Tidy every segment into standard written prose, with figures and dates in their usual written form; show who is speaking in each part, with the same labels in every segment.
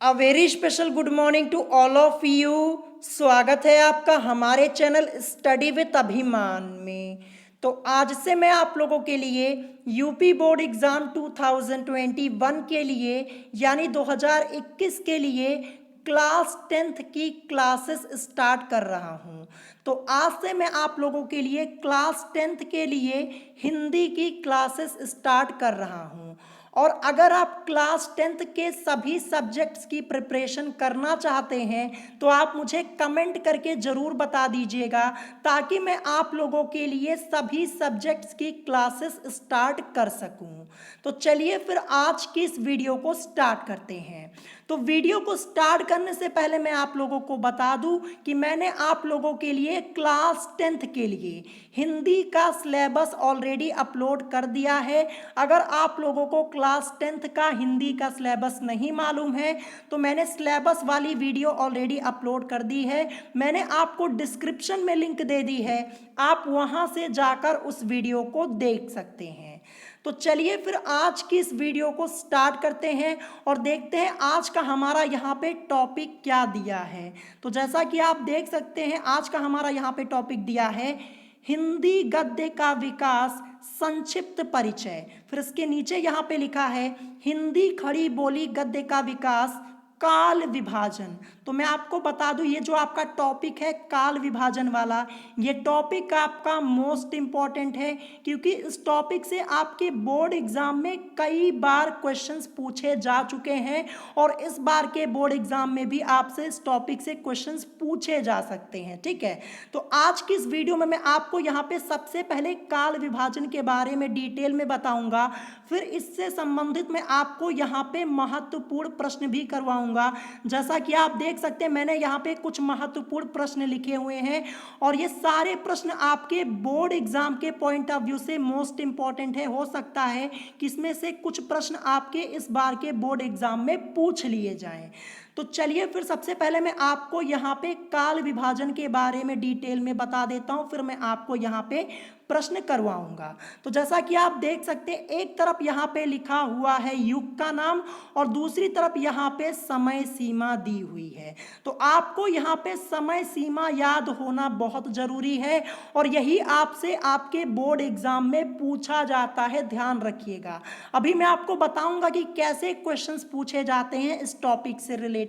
Speaker 1: A very special good morning to all of you. स्वागत है आपका हमारे चैनल स्टडी विद अभिमान में। तो आज से मैं आप लोगों के लिए यूपी बोर्ड एग्ज़ाम 2021 के लिए यानी 2021 के लिए क्लास 10th की क्लासेस स्टार्ट कर रहा हूँ। तो आज से मैं आप लोगों के लिए क्लास 10th के लिए हिंदी की क्लासेस स्टार्ट कर रहा हूँ। और अगर आप क्लास 10th के सभी सब्जेक्ट्स की प्रिपरेशन करना चाहते हैं तो आप मुझे कमेंट करके ज़रूर बता दीजिएगा, ताकि मैं आप लोगों के लिए सभी सब्जेक्ट्स की क्लासेस स्टार्ट कर सकूं। तो चलिए फिर आज की इस वीडियो को स्टार्ट करते हैं। तो वीडियो को स्टार्ट करने से पहले मैं आप लोगों को बता दूं कि मैंने आप लोगों के लिए क्लास 10th के लिए हिंदी का सिलेबस ऑलरेडी अपलोड कर दिया है। अगर आप लोगों को क्लास 10th का हिंदी का सिलेबस नहीं मालूम है तो मैंने सिलेबस वाली वीडियो ऑलरेडी अपलोड कर दी है। मैंने आपको डिस्क्रिप्शन में लिंक दे दी है, आप वहां से जाकर उस वीडियो को देख सकते हैं। तो चलिए फिर आज की इस वीडियो को स्टार्ट करते हैं और देखते हैं आज का हमारा यहाँ पे टॉपिक क्या दिया है। तो जैसा कि आप देख सकते हैं आज का हमारा यहाँ पे टॉपिक दिया है हिंदी गद्य का विकास संक्षिप्त परिचय। फिर इसके नीचे यहाँ पे लिखा है हिंदी खड़ी बोली गद्य का विकास काल विभाजन। तो मैं आपको बता दूं ये जो आपका टॉपिक है काल विभाजन वाला, ये टॉपिक आपका मोस्ट इम्पॉर्टेंट है, क्योंकि इस टॉपिक से आपके बोर्ड एग्जाम में कई बार क्वेश्चंस पूछे जा चुके हैं और इस बार के बोर्ड एग्जाम में भी आपसे इस टॉपिक से क्वेश्चंस पूछे जा सकते हैं। ठीक है, तो आज की इस वीडियो में मैं आपको यहाँ पे सबसे पहले काल विभाजन के बारे में डिटेल में बताऊंगा, फिर इससे संबंधित मैं आपको यहाँ पे महत्वपूर्ण प्रश्न भी करवाऊंगा। जैसा कि आप देख सकते हैं मैंने यहाँ पे कुछ महत्वपूर्ण प्रश्न लिखे हुए हैं और ये सारे प्रश्न आपके बोर्ड एग्जाम के पॉइंट ऑफ व्यू से मोस्ट इंपॉर्टेंट है। हो सकता है कि इसमें से कुछ प्रश्न आपके इस बार के बोर्ड एग्जाम में पूछ लिए जाएं। तो चलिए फिर सबसे पहले मैं आपको यहाँ पे काल विभाजन के बारे में डिटेल में बता देता हूँ, फिर मैं आपको यहाँ पे प्रश्न करवाऊंगा। तो जैसा कि आप देख सकते हैं एक तरफ यहाँ पे लिखा हुआ है युग का नाम और दूसरी तरफ यहाँ पे समय सीमा दी हुई है। तो आपको यहाँ पे समय सीमा याद होना बहुत जरूरी है और यही आपसे आपके बोर्ड एग्जाम में पूछा जाता है, ध्यान रखिएगा। अभी मैं आपको बताऊंगा कि कैसे क्वेश्चंस पूछे जाते हैं इस टॉपिक से रिलेटेड।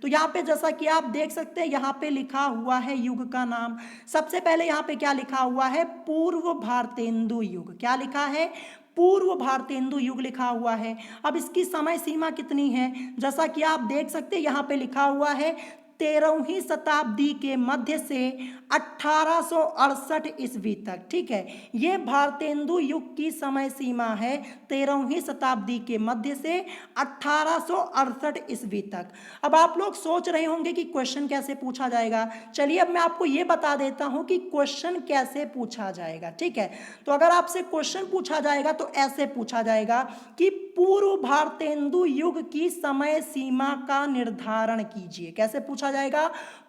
Speaker 1: तो यहाँ पे जैसा कि आप देख सकते हैं यहाँ पे लिखा हुआ है युग का नाम। सबसे पहले यहाँ पे क्या लिखा हुआ है, पूर्व भारतेंदु युग। क्या लिखा है, पूर्व भारतेंदु युग लिखा हुआ है। अब इसकी समय सीमा कितनी है, जैसा कि आप देख सकते हैं यहाँ पे लिखा हुआ है 13वीं शताब्दी के मध्य से 1868 ईस्वी तक। ठीक है, ये भारतेंदु युग की समय सीमा है 13वीं शताब्दी के मध्य से 1868 ईस्वी तक। अब आप लोग सोच रहे होंगे कि क्वेश्चन कैसे पूछा जाएगा। चलिए अब मैं आपको ये बता देता हूं कि क्वेश्चन कैसे पूछा जाएगा। ठीक है, तो अगर आपसे क्वेश्चन पूछा जाएगा तो ऐसे पूछा जाएगा कि पूर्व भारतेंदु युग की समय सीमा का निर्धारण कीजिए। कैसे पूछा जाएगा,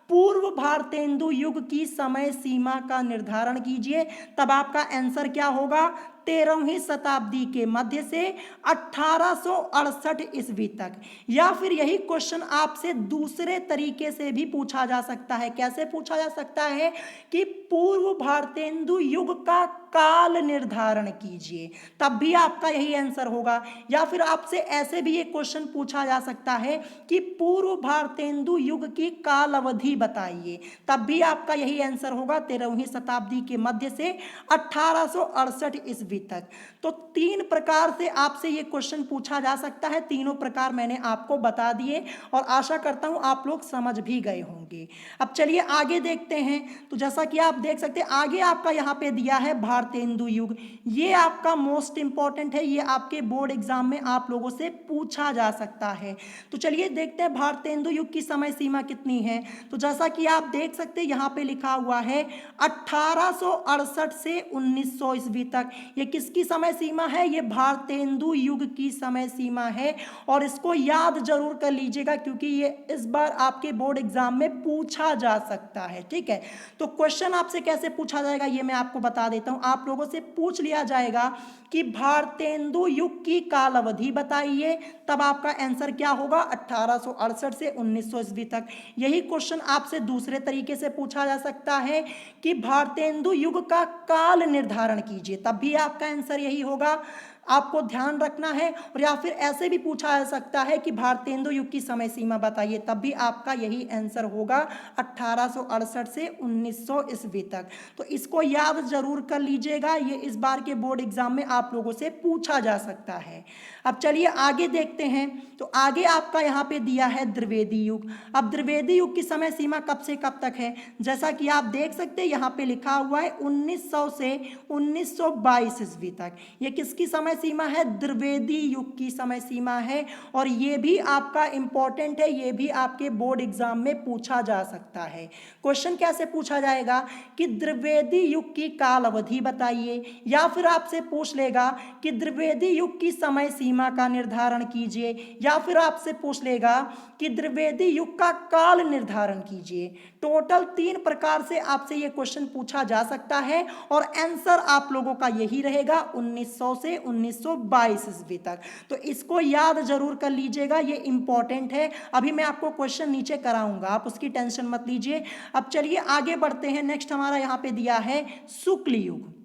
Speaker 1: पूर्व भारतेंदु युग की समय सीमा का निर्धारण कीजिए। तब आपका आंसर क्या होगा, 13वीं शताब्दी के मध्य से 1868 ईस्वी तक। या फिर यही क्वेश्चन आपसे दूसरे तरीके से भी पूछा जा सकता है। कैसे पूछा जा सकता है कि पूर्व भारतेंदु युग का काल निर्धारण कीजिए, तब भी आपका यही आंसर होगा। या फिर आपसे ऐसे भी एक क्वेश्चन पूछा जा सकता है कि पूर्व भारतेंदु युग की काल अवधि बताइए, तब भी आपका यही आंसर होगा 13वीं शताब्दी के मध्य से 1868 ईस्वी तक। तो तीन प्रकार से आपसे ये क्वेश्चन पूछा जा सकता है। तीनों प्रकार मैंने आपको बता दिए और आशा करता हूं आप लोग समझ भी गए होंगे। अब चलिए आगे देखते हैं। तो जैसा कि आप देख सकते हैं आगे आपका यहाँ पे दिया है भारतेंदु युग। ये आपका मोस्ट इंपॉर्टेंट है, ये आपके बोर्ड एग्जाम में आप लोगों से पूछा जा सकता है। तो चलिए देखते हैं भारतेंदु युग की समय सीमा कितनी है। तो जैसा कि आप देख सकते हैं यहाँ पे लिखा हुआ है 1868 से 1900 ईस्वी तक। ये किसकी समय सीमा है? ये भारतेंदु युग की समय सीमा है और इसको याद जरूर कर लीजिएगा क्योंकि ये इस बार आपके बोर्ड एग्जाम में पूछा जा सकता है। ठीक है, तो क्वेश्चन आपसे कैसे पूछा जाएगा ये मैं आपको बता देता हूं। आप लोगों से पूछ लिया जाएगा कि भारतेंदु युग की काल अवधि बताइए, तब आपका आंसर क्या होगा? 1868 से 1900 ईस्वी तक। यही क्वेश्चन आपसे दूसरे तरीके से पूछा जा सकता है कि भारतेंदु युग का काल निर्धारण कीजिए, तब भी आपका आंसर यही होगा। आपको ध्यान रखना है। और या फिर ऐसे भी पूछा जा सकता है कि भारतेंदु युग की समय सीमा बताइए, तब भी आपका यही आंसर होगा 1868 से 1900 ईस्वी तक। तो इसको याद जरूर कर लीजिएगा, ये इस बार के बोर्ड एग्जाम में आप लोगों से पूछा जा सकता है। अब चलिए आगे देखते हैं। तो आगे आपका यहाँ पे दिया है द्विवेदी युग। अब द्विवेदी युग की समय सीमा कब से कब तक है? जैसा कि आप देख सकते हैं यहाँ पे लिखा हुआ है 1900 से 1922 ईस्वी तक। ये किसकी समय सीमा है? द्विवेदी युग की समय सीमा है और ये भी आपका इंपॉर्टेंट है, ये भी आपके बोर्ड एग्जाम में पूछा जा सकता है। क्वेश्चन कैसे पूछा जाएगा कि द्विवेदी युग की काल अवधि बताइए, या फिर आपसे पूछ लेगा कि द्विवेदी युग की समय सीमा का निर्धारण कीजिए, या फिर आपसे पूछ लेगा कि द्विवेदी युग का काल निर्धारण कीजिए। टोटल 3 प्रकार से आपसे ये क्वेश्चन पूछा जा सकता है और आंसर आप लोगों का यही रहेगा 1900 से 1922 ईस्वी तक। तो इसको याद जरूर कर लीजिएगा, ये इंपॉर्टेंट है। अभी मैं आपको क्वेश्चन नीचे कराऊंगा, आप उसकी टेंशन मत लीजिए। अब चलिए आगे बढ़ते हैं। नेक्स्ट हमारा यहाँ पे दिया है शुक्ल युग।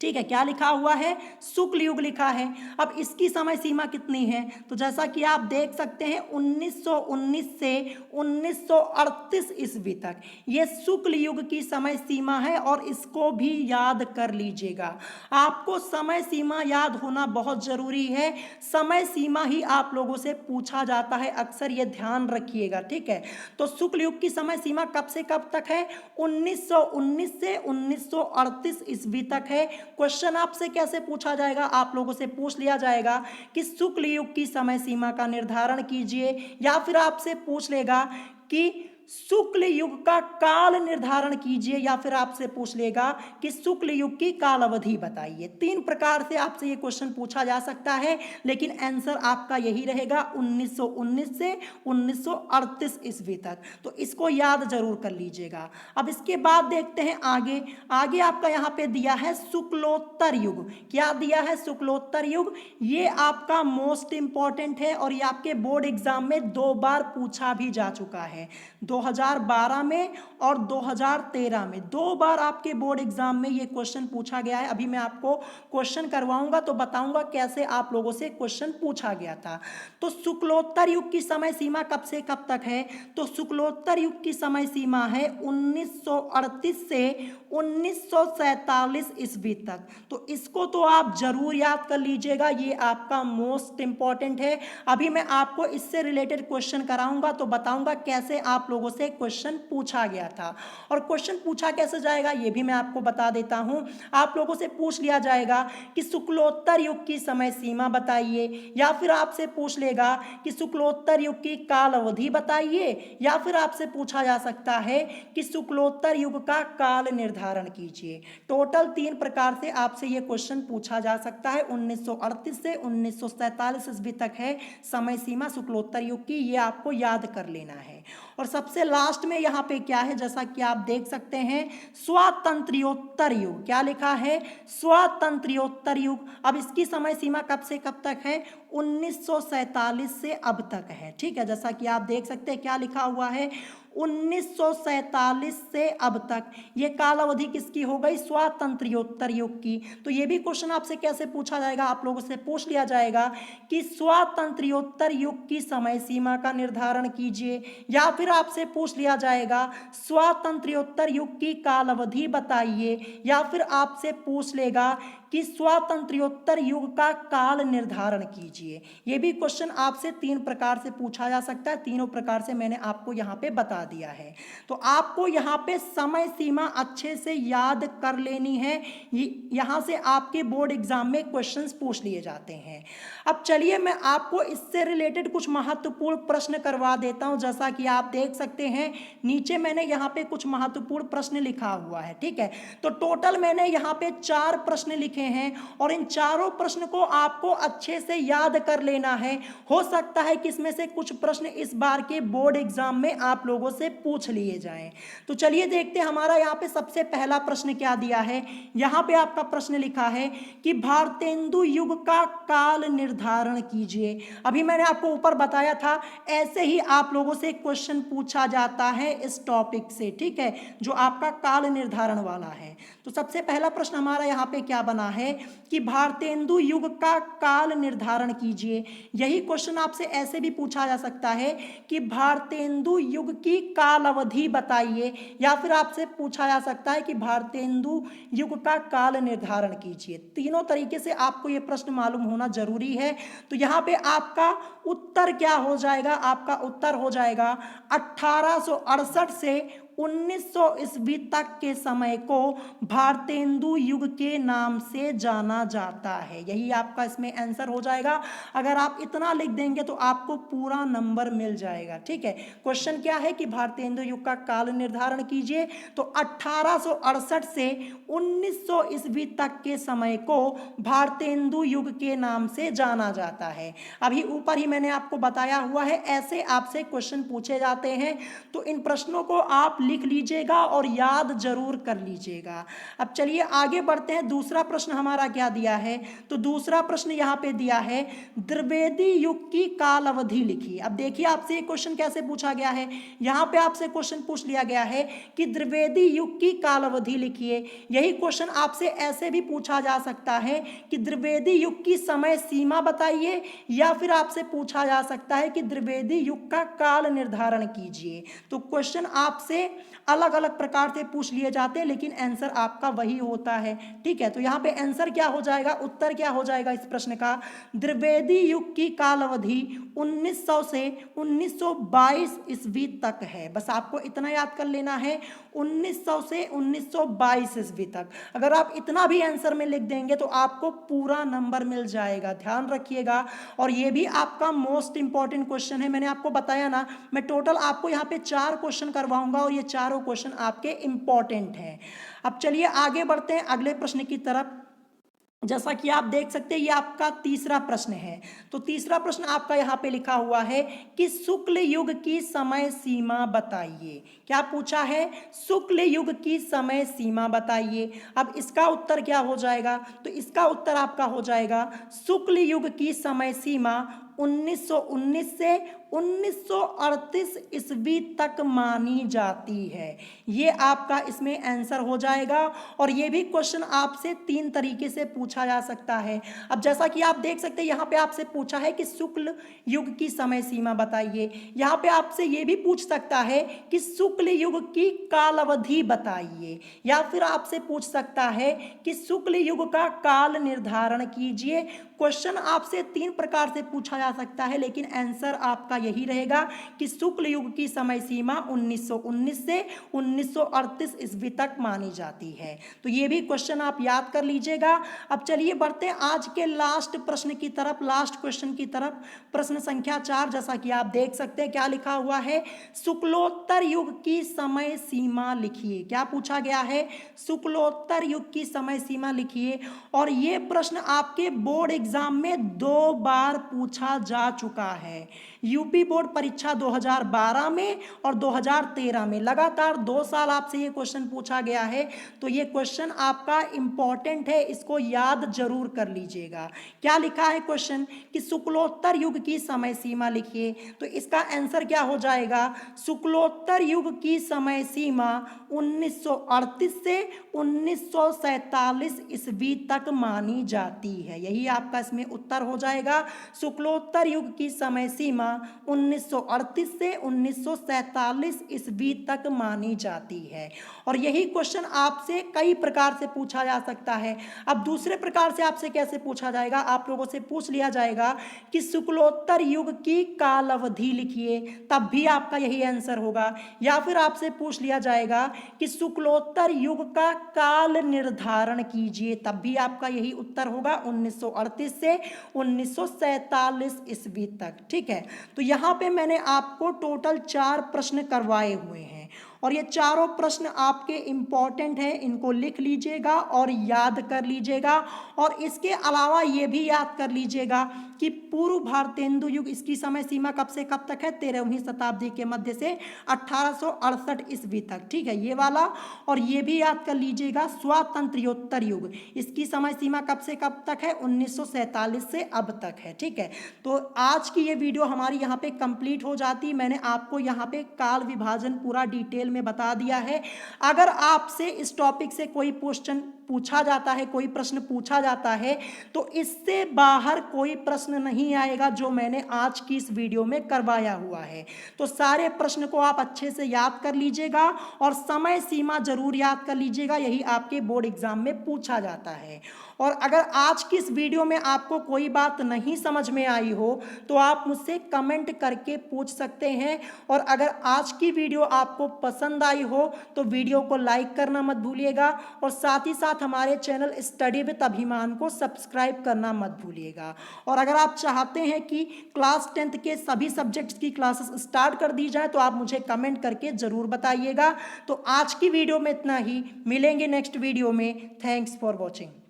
Speaker 1: ठीक है, क्या लिखा हुआ है? शुक्ल युग लिखा है। अब इसकी समय सीमा कितनी है? तो जैसा कि आप देख सकते हैं 1919 से 1938 ईस्वी तक ये शुक्ल युग की समय सीमा है और इसको भी याद कर लीजिएगा। आपको समय सीमा याद होना बहुत जरूरी है। समय सीमा ही आप लोगों से पूछा जाता है अक्सर, ये ध्यान रखिएगा। ठीक है, तो शुक्ल युग की समय सीमा कब से कब तक है? 1919 से 1938 ईस्वी तक है। क्वेश्चन आपसे कैसे पूछा जाएगा? आप लोगों से पूछ लिया जाएगा कि शुक्ल युग की समय सीमा का निर्धारण कीजिए, या फिर आपसे पूछ लेगा कि शुक्ल युग का काल निर्धारण कीजिए, या फिर आपसे पूछ लेगा कि शुक्ल युग की काल अवधि बताइए। 3 प्रकार से आपसे ये क्वेश्चन पूछा जा सकता है, लेकिन आंसर आपका यही रहेगा 1919 से 1938 ईस्वी तक। तो इसको याद जरूर कर लीजिएगा। अब इसके बाद देखते हैं आगे। आगे आपका यहाँ पे दिया है शुक्लोत्तर युग। क्या दिया है? शुक्लोत्तर युग। ये आपका मोस्ट इंपॉर्टेंट है और ये आपके बोर्ड एग्जाम में 2 बार पूछा भी जा चुका है, 2012 में और 2013 में। 2 बार आपके बोर्ड एग्जाम में ये क्वेश्चन पूछा गया है। अभी मैं आपको क्वेश्चन करवाऊंगा तो बताऊंगा कैसे आप लोगों से क्वेश्चन पूछा गया था। तो शुक्लोत्तर युग की समय सीमा कब से कब तक है? तो शुक्लोत्तर युग की समय सीमा है 1938 से 1947 ईस्वी तक। तो इसको तो आप जरूर याद कर लीजिएगा, ये आपका मोस्ट इंपॉर्टेंट है। अभी मैं आपको इससे रिलेटेड क्वेश्चन कराऊंगा तो बताऊंगा कैसे आप लोगों से क्वेश्चन पूछा गया था। और क्वेश्चन पूछा कैसे जाएगा ये भी मैं आपको बता देता हूं। आप लोगों से पूछ लिया जाएगा कि शुक्लोत्तर युग की समय सीमा बताइए, या फिर आपसे पूछ लेगा कि शुक्लोत्तर युग की काल अवधि बताइए, या फिर आपसे पूछा जा सकता है कि शुक्लोत्तर युग का काल निर्धारण कीजिए। टोटल 3 प्रकार से आपसे यह क्वेश्चन पूछा जा सकता है। 1938 से 1947 ईस्वी तक है समय सीमा शुक्लोत्तर युग की, ये आपको याद कर लेना है। और सबसे लास्ट में यहाँ पे क्या है, जैसा कि आप देख सकते हैं स्वातंत्र्योत्तर युग। क्या लिखा है? स्वातंत्र्योत्तर युग। अब इसकी समय सीमा कब से कब तक है? 1947 से अब तक है। ठीक है, जैसा कि आप देख सकते हैं क्या लिखा हुआ है, 1947 से अब तक। ये काल अवधि किसकी हो गई? स्वातंत्र्योत्तर युग की। तो ये भी क्वेश्चन आपसे कैसे पूछा जाएगा? आप लोगों से पूछ लिया जाएगा कि स्वातंत्र्योत्तर युग की समय सीमा का निर्धारण कीजिए, या फिर आपसे पूछ लिया जाएगा स्वातंत्र्योत्तर युग की काल अवधि बताइए, या फिर आपसे पूछ लेगा कि स्वातंत्र्योत्तर युग का काल निर्धारण कीजिए। ये भी क्वेश्चन आपसे 3 प्रकार से पूछा जा सकता है। तीनों प्रकार से मैंने आपको यहाँ पे बता बता दिया है। तो आपको यहाँ पे समय सीमा अच्छे से याद कर लेनी है, यहाँ से आपके बोर्ड एग्जाम में क्वेश्चंस पूछ लिए जाते हैं। अब चलिए मैं आपको इससे रिलेटेड कुछ महत्वपूर्ण प्रश्न करवा देता हूं। जैसा कि आप देख सकते हैं नीचे मैंने यहाँ पे कुछ महत्वपूर्ण प्रश्न लिखा हुआ है, ठीक है। तो टोटल मैंने यहाँ पे 4 प्रश्न लिखे हैं और इन चारों प्रश्न को आपको अच्छे से याद कर लेना है। हो सकता है कि इसमें से कुछ प्रश्न इस बार के बोर्ड एग्जाम में आप लोगों से पूछ लिए जाएं। तो चलिए देखते हैं हमारा यहाँ पे सबसे पहला प्रश्न क्या दिया है। यहाँ पे आपका प्रश्न लिखा है कि भारतेंदु युग का काल निर्धारण कीजिए। अभी मैंने आपको ऊपर बताया था ऐसे ही आप लोगों से क्वेश्चन पूछा जाता है इस टॉपिक से, ठीक है, जो आपका काल निर्धारण वाला है। तो सबसे पहला प्रश्न हमारा यहाँ पे क्या बना है कि भारतेंदु युग का काल निर्धारण कीजिए। यही क्वेश्चन आपसे ऐसे भी पूछा जा सकता है कि भारतेंदु युग की काल अवधि बताइए, या फिर आपसे पूछा जा सकता है कि भारतेंदु युग का काल निर्धारण कीजिए। तीनों तरीके से आपको यह प्रश्न मालूम होना जरूरी है। तो यहाँ पे आपका उत्तर क्या हो जाएगा, आपका उत्तर हो जाएगा 1868 से 1900 ईस्वी तक के समय को भारतेंदु युग के नाम से जाना जाता है। यही आपका इसमें आंसर हो जाएगा। अगर आप इतना लिख देंगे तो आपको पूरा नंबर मिल जाएगा, ठीक है। क्वेश्चन क्या है कि भारतेंदु युग का काल निर्धारण कीजिए। तो 1868 से 1900 ईस्वी तक के समय को भारतेंदु युग के नाम से जाना जाता है। अभी ऊपर ही मैंने आपको बताया हुआ है ऐसे आपसे क्वेश्चन पूछे जाते हैं। तो इन प्रश्नों को आप लिख लीजिएगा और याद जरूर कर लीजिएगा। अब चलिए आगे बढ़ते हैं। दूसरा प्रश्न हमारा क्या दिया है। तो दूसरा प्रश्न यहाँ पे दिया है द्विवेदी युग की काल अवधि लिखिए। अब देखिए आपसे ये क्वेश्चन कैसे पूछा गया है। यहाँ पे आपसे क्वेश्चन पूछ लिया गया है कि द्विवेदी युग की काल अवधि लिखिए। यही क्वेश्चन आपसे ऐसे भी पूछा जा सकता है कि द्विवेदी युग की समय सीमा बताइए, या फिर आपसे पूछा जा सकता है कि द्विवेदी युग का काल निर्धारण कीजिए। तो क्वेश्चन आपसे अलग अलग प्रकार से पूछ लिए जाते हैं, लेकिन आंसर आपका वही होता है, ठीक है। तो यहाँ पे आंसर क्या हो जाएगा, उत्तर क्या हो जाएगा इस प्रश्न का, द्विवेदी युग की काल अवधि 1900 से 1922 ईस्वी तक है। बस आपको इतना याद कर लेना है, 1900 से 1922 ईस्वी तक। अगर आप इतना भी आंसर में लिख देंगे तो आपको पूरा नंबर मिल जाएगा, ध्यान रखिएगा। और ये भी आपका मोस्ट इंपॉर्टेंट क्वेश्चन है। मैंने आपको बताया ना, मैं टोटल आपको यहाँ पे 4 क्वेश्चन करवाऊंगा और ये चारों क्वेश्चन आपके इंपॉर्टेंट हैं। अब चलिए आगे बढ़ते हैं अगले प्रश्न की तरफ। जैसा कि आप देख सकते हैं ये आपका तीसरा प्रश्न है। तो तीसरा प्रश्न आपका यहाँ पे लिखा हुआ है कि शुक्ल युग की समय सीमा बताइए। क्या पूछा है, शुक्ल युग की समय सीमा बताइए। अब इसका उत्तर क्या हो जाएगा, तो इसका उत्तर आपका हो जाएगा शुक्ल युग की समय सीमा 1919 से 1938 ईस्वी तक मानी जाती है। ये आपका इसमें आंसर हो जाएगा। और ये भी क्वेश्चन आपसे 3 तरीके से पूछा जा सकता है। अब जैसा कि आप देख सकते हैं यहाँ पे आपसे पूछा है कि शुक्ल युग की समय सीमा बताइए। यहाँ पे आपसे ये भी पूछ सकता है कि शुक्ल युग की काल अवधि बताइए, या फिर आपसे पूछ सकता है कि शुक्ल युग का काल निर्धारण कीजिए। क्वेश्चन आपसे 3 प्रकार से पूछा जा सकता है, लेकिन आंसर आपका यही रहेगा कि शुक्ल युग की समय सीमा 1919 से 1938 ईस्वी तक मानी जाती है। तो ये भी क्वेश्चन आप याद कर लीजिएगा। अब चलिए बढ़ते हैं आज के लास्ट प्रश्न की तरफ, लास्ट क्वेश्चन की तरफ। प्रश्न संख्या 4, जैसा कि आप देख सकते हैं क्या लिखा हुआ है, शुक्लोत्तर युग की समय सीमा लिखिए। क्या पूछा गया है, शुक्लोत्तर युग की समय सीमा लिखिए। और ये प्रश्न आपके बोर्ड एग्जाम में 2 बार पूछा जा चुका है। यूपी बोर्ड परीक्षा 2012 में और 2013 में, लगातार 2 साल आपसे ये क्वेश्चन पूछा गया है। तो ये क्वेश्चन आपका इंपॉर्टेंट है, इसको याद जरूर कर लीजिएगा। क्या लिखा है क्वेश्चन कि शुक्लोत्तर युग की समय सीमा लिखिए। तो इसका आंसर क्या हो जाएगा, शुक्लोत्तर युग की समय सीमा 1938 से 1947 ईस्वी तक मानी जाती है। यही आपका इसमें उत्तर हो जाएगा, शुक्लोत्तर युग की समय सीमा 1938 से 1947 ईस्वी तक मानी जाती है। और यही क्वेश्चन आपसे कई प्रकार से पूछा जा सकता है। अब दूसरे प्रकार से आपसे कैसे पूछा जाएगा, आप लोगों से पूछ लिया जाएगा कि शुक्लोत्तर युग की काल अवधि लिखिए, तब भी आपका यही आंसर होगा। या फिर आपसे पूछ लिया जाएगा कि शुक्लोत्तर युग का काल निर्धारण कीजिए, तब भी आपका यही उत्तर होगा 1938 से 1947 ईस्वी तक। ठीक है, तो यहाँ पे मैंने आपको टोटल 4 प्रश्न करवाए हुए हैं और ये चारों प्रश्न आपके इंपॉर्टेंट हैं, इनको लिख लीजिएगा और याद कर लीजिएगा। और इसके अलावा ये भी याद कर लीजिएगा कि पूर्व भारतेंदु युग, इसकी समय सीमा कब से कब तक है, 13वीं शताब्दी के मध्य से 1868 ईस्वी तक। ठीक है, ये वाला। और ये भी याद कर लीजिएगा स्वातंत्र्योत्तर युग, इसकी समय सीमा कब से कब तक है, 1947 से अब तक है। ठीक है, तो आज की ये वीडियो हमारी यहाँ पे कंप्लीट हो जाती। मैंने आपको यहाँ पे काल विभाजन पूरा डिटेल में बता दिया है। अगर आपसे इस टॉपिक से कोई क्वेश्चन पूछा जाता है, कोई प्रश्न पूछा जाता है, तो इससे बाहर कोई प्रश्न नहीं आएगा जो मैंने आज की इस वीडियो में करवाया हुआ है। तो सारे प्रश्न को आप अच्छे से याद कर लीजिएगा और समय सीमा जरूर याद कर लीजिएगा, यही आपके बोर्ड एग्जाम में पूछा जाता है। और अगर आज की इस वीडियो में आपको कोई बात नहीं समझ में आई हो तो आप मुझसे कमेंट करके पूछ सकते हैं। और अगर आज की वीडियो आपको पसंद आई हो तो वीडियो को लाइक करना मत भूलिएगा और साथ ही साथ हमारे चैनल स्टडी विद अभिमान को सब्सक्राइब करना मत भूलिएगा। और अगर आप चाहते हैं कि क्लास 10th के सभी सब्जेक्ट्स की क्लासेस स्टार्ट कर दी जाए तो आप मुझे कमेंट करके ज़रूर बताइएगा। तो आज की वीडियो में इतना ही, मिलेंगे नेक्स्ट वीडियो में। Thanks for watching.